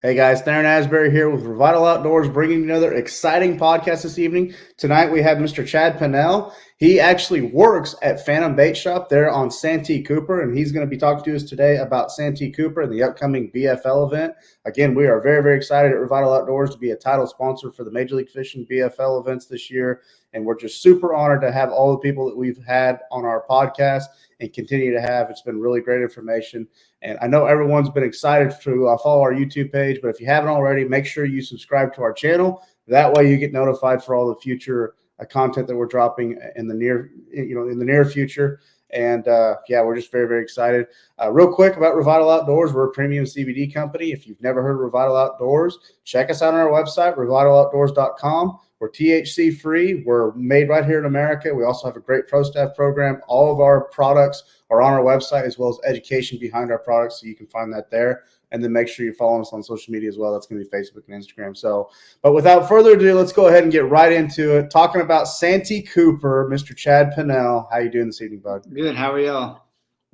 Hey guys, Theron Asbury here with Revital Outdoors, bringing you another exciting podcast this evening. Tonight we have Mr. Chad Pennell. He actually works at Phantom Bait Shop there on Santee Cooper, and he's going to be talking to us today about Santee Cooper and the upcoming BFL event. Again, we are very, very excited at Revital Outdoors to be a title sponsor for the Major League Fishing BFL events this year, and we're just super honored to have all the people that we've had on our podcast and continue to have. It's been really great information. And I know everyone's been excited to follow our YouTube page, but if you haven't already, make sure you subscribe to our channel. That way you get notified for all the future content that we're dropping in the near future. And we're just very, very excited. Real quick about Revital Outdoors, we're a premium CBD company. If you've never heard of Revital Outdoors, check us out on our website, revitaloutdoors.com. We're THC free. We're made right here in America. We also have a great pro staff program. All of our products are on our website, as well as education behind our products, so you can find that there. And then make sure you follow us on social media as well. That's going to be Facebook and Instagram. But without further ado, let's go ahead and get right into it. Talking about Santee Cooper, Mr. Chad Pennell. How you doing this evening, bud? Good. How are y'all?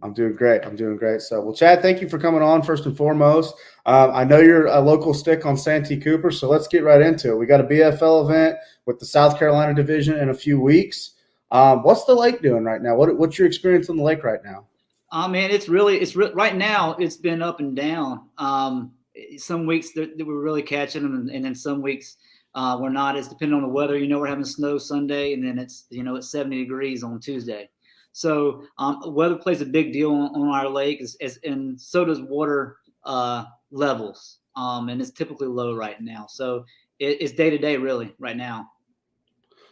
I'm doing great. So, Chad, thank you for coming on first and foremost. I know you're a local stick on Santee Cooper, so let's get right into it. We got a BFL event with the South Carolina division in a few weeks. What's the lake doing right now? What's your experience on the lake right now? Man, right now it's been up and down. Some weeks that we're really catching them, and then some weeks we're not. It's depending on the weather. We're having snow Sunday, and then it's 70 degrees on Tuesday. So weather plays a big deal on our lake, and so does water levels. And it's typically low right now. So it's day to day really right now.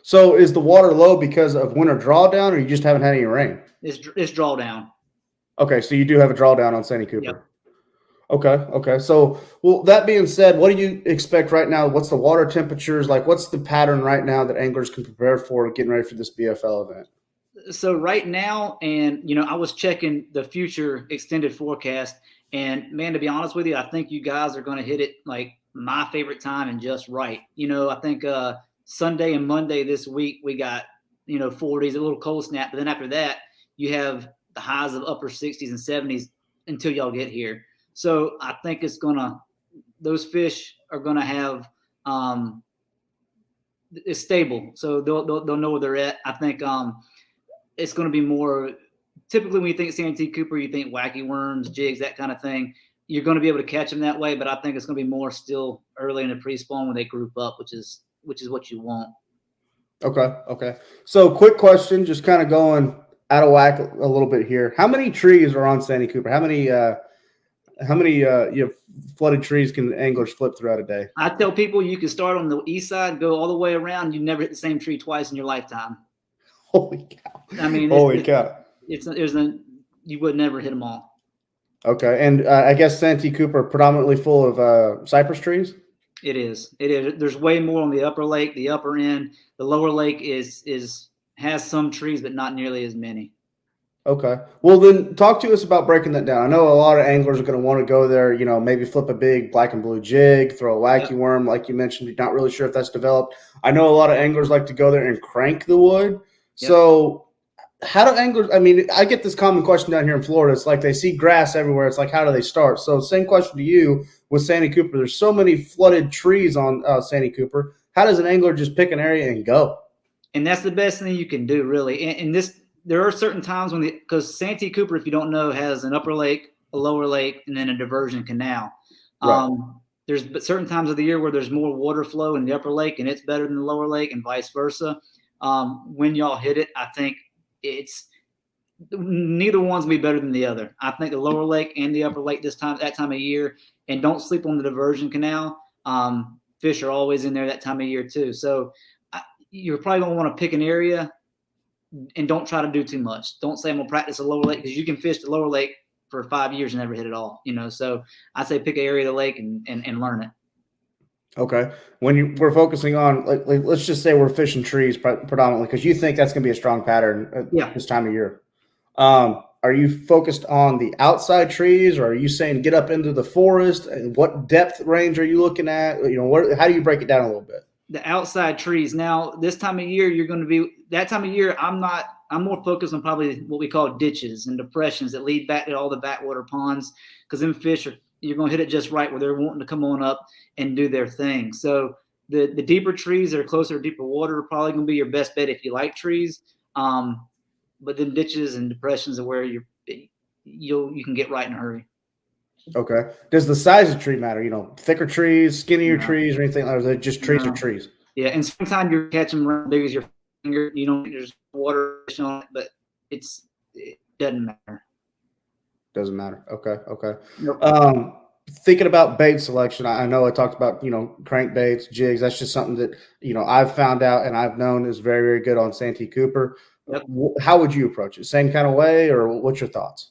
So is the water low because of winter drawdown, or you just haven't had any rain? It's drawdown. Okay, so you do have a drawdown on Santee Cooper. Yep. Okay. So, that being said, what do you expect right now? What's the water temperatures like? What's the pattern right now that anglers can prepare for getting ready for this BFL event? So right now, and I was checking the future extended forecast, and man, to be honest with you, I think you guys are going to hit it like my favorite time and just right. I think Sunday and Monday this week we got 40s, a little cold snap, but then after that you have the highs of upper 60s and 70s until y'all get here. So I think those fish are gonna have it's stable, so they'll know where they're at. I think it's going to be more typically when you think Santee Cooper, you think wacky worms, jigs, that kind of thing. You're going to be able to catch them that way, but I think it's going to be more still early in the pre-spawn when they group up, which is what you want. Okay. So quick question, just kind of going out of whack a little bit here. How many trees are on Santee Cooper? How many flooded trees can anglers flip throughout a day? I tell people you can start on the east side, go all the way around. You never hit the same tree twice in your lifetime. Holy cow! I mean, you would never hit them all. Okay, and I guess Santee Cooper predominantly full of cypress trees. It is. There's way more on the upper lake, the upper end. The lower lake has some trees, but not nearly as many. Okay. Well, then talk to us about breaking that down. I know a lot of anglers are going to want to go there, maybe flip a big black and blue jig, throw a wacky worm, like you mentioned. You're not really sure if that's developed. I know a lot of anglers like to go there and crank the wood. Yep. So how do anglers – I get this common question down here in Florida. It's like they see grass everywhere. It's like, how do they start? So same question to you with Santee Cooper. There's so many flooded trees on Santee Cooper. How does an angler just pick an area and go? And that's the best thing you can do, really. And there are certain times because Santee Cooper, if you don't know, has an upper lake, a lower lake, and then a diversion canal. Right. There's certain times of the year where there's more water flow in the upper lake, and it's better than the lower lake, and vice versa. When y'all hit it, I think neither one's gonna be better than the other. I think the lower lake and the upper lake that time of year, and don't sleep on the diversion canal. Fish are always in there that time of year too. So you're probably gonna want to pick an area and don't try to do too much. Don't say I'm gonna practice the lower lake, because you can fish the lower lake for 5 years and never hit it all. So I say pick an area of the lake and learn it. Okay. When we're focusing on, like, let's just say we're fishing trees predominantly, because you think that's going to be a strong pattern this time of year. Are you focused on the outside trees, or are you saying get up into the forest? And what depth range are you looking at? How do you break it down a little bit? The outside trees. Now, this time of year, that time of year, I'm more focused on probably what we call ditches and depressions that lead back to all the backwater ponds, because them fish are you're going to hit it just right where they're wanting to come on up and do their thing. So the deeper trees that are closer to deeper water are probably going to be your best bet if you like trees. But then ditches and depressions are where you can get right in a hurry. Okay. Does the size of tree matter? Thicker trees, skinnier No. trees, or anything? Or are they just trees or trees? Yeah, and sometimes you're catching them as big as your finger. There's water on it, but it doesn't matter. Doesn't matter. Okay. Nope. Thinking about bait selection, I know I talked about crankbaits, jigs. That's just something that I've found out and I've known is very, very good on Santee Cooper. Yep. How would you approach it? Same kind of way, or what's your thoughts?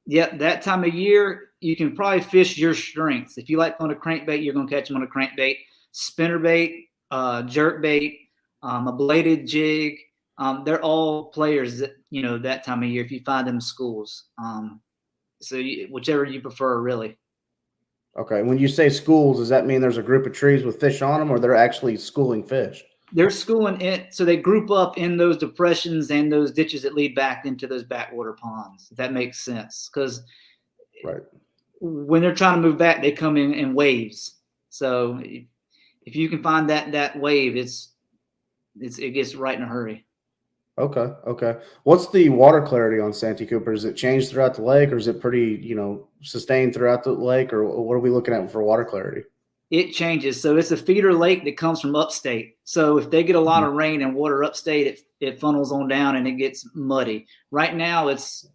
Yeah, that time of year you can probably fish your strengths. If you like on a crankbait, you're going to catch them on a crankbait, spinnerbait, jerkbait, a bladed jig. They're all players that time of year if you find them in schools. So whichever you prefer, really. Okay. When you say schools, does that mean there's a group of trees with fish on them, or they're actually schooling fish? They're schooling it, so they group up in those depressions and those ditches that lead back into those backwater ponds. If that makes sense, because when they're trying to move back, they come in waves. So if you can find that wave, it gets right in a hurry. Okay. What's the water clarity on Santee Cooper? Does it change throughout the lake, or is it pretty, sustained throughout the lake, or what are we looking at for water clarity? It changes. So it's a feeder lake that comes from upstate. So if they get a lot of rain and water upstate, it funnels on down and it gets muddy. Right now, it's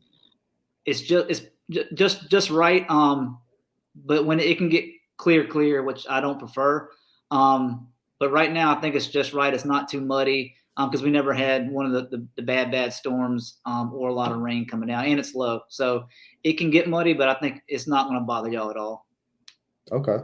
just right. But when it can get clear, which I don't prefer. But right now, I think it's just right. It's not too muddy. Because we never had one of the bad storms or a lot of rain coming down, and it's low. So it can get muddy, but I think it's not going to bother y'all at all. Okay.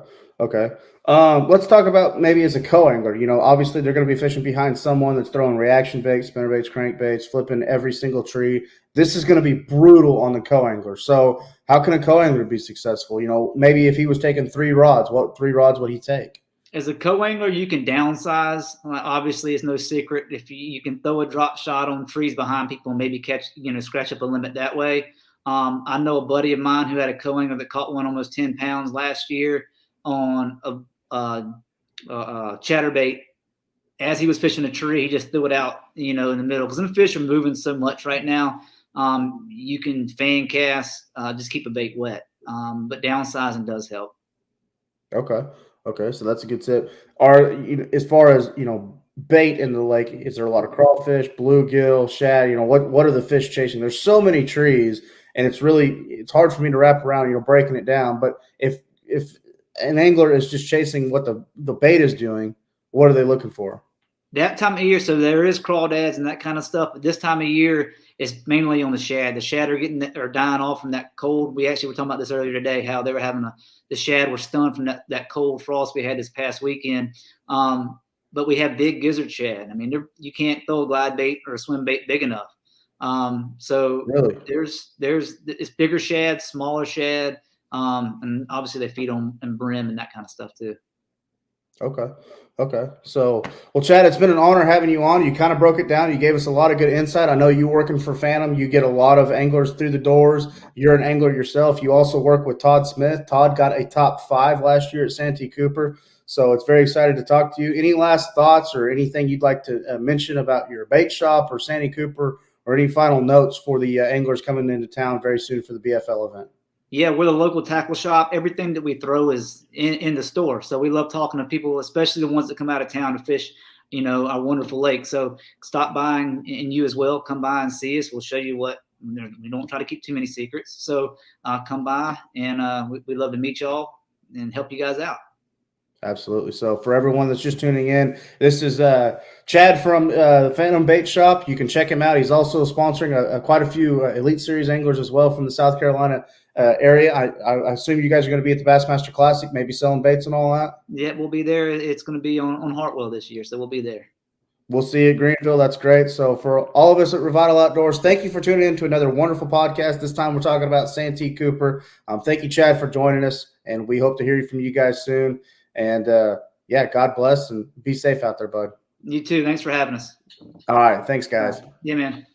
Let's talk about maybe as a co-angler. Obviously they're going to be fishing behind someone that's throwing reaction baits, spinnerbaits, crankbaits, flipping every single tree. This is going to be brutal on the co-angler. So how can a co-angler be successful? Maybe if he was taking 3 rods, what 3 rods would he take? As a co-angler, you can downsize. Obviously, it's no secret. If you can throw a drop shot on trees behind people and maybe catch, scratch up a limit that way. I know a buddy of mine who had a co-angler that caught one almost 10 pounds last year on a chatterbait. As he was fishing a tree, he just threw it out, in the middle. Because the fish are moving so much right now. You can fan cast, just keep a bait wet. But downsizing does help. Okay, so that's a good tip. As far as bait in the lake, is there a lot of crawfish, bluegill, shad? What are the fish chasing? There's so many trees, and it's hard for me to wrap around, breaking it down. But if an angler is just chasing what the bait is doing, what are they looking for? That time of year, so there is crawdads and that kind of stuff. But this time of year, it's mainly on the shad. The shad are dying off from that cold. We actually were talking about this earlier today, how they were having the shad were stunned from that cold frost we had this past weekend. But we have big gizzard shad. I mean, you can't throw a glide bait or a swim bait big enough. So really? there's it's bigger shad, smaller shad, and obviously they feed on and brim and that kind of stuff too. Okay. So, well, Chad, it's been an honor having you on. You kind of broke it down. You gave us a lot of good insight. I know you working for Phantom. You get a lot of anglers through the doors. You're an angler yourself. You also work with Todd Smith. Todd got a top 5 last year at Santee Cooper. So it's very excited to talk to you. Any last thoughts or anything you'd like to mention about your bait shop or Santee Cooper, or any final notes for the anglers coming into town very soon for the BFL event? Yeah, we're the local tackle shop. Everything that we throw is in the store. So we love talking to people, especially the ones that come out of town to fish, our wonderful lake. So stop by and you as well. Come by and see us. We'll show you what we don't try to keep too many secrets. So come by and we'd love to meet y'all and help you guys out. Absolutely. So for everyone that's just tuning in, this is Chad from Phantom Bait Shop. You can check him out. He's also sponsoring quite a few Elite Series anglers as well from the South Carolina area. I assume you guys are going to be at the Bassmaster Classic, maybe selling baits and all that? Yeah, we'll be there. It's going to be on Hartwell this year, so we'll be there. We'll see you at Greenville. That's great. So for all of us at Revital Outdoors, thank you for tuning in to another wonderful podcast. This time we're talking about Santee Cooper. Thank you, Chad, for joining us, and we hope to hear from you guys soon. And, God bless and be safe out there, bud. You too. Thanks for having us. All right. Thanks, guys. Yeah, man.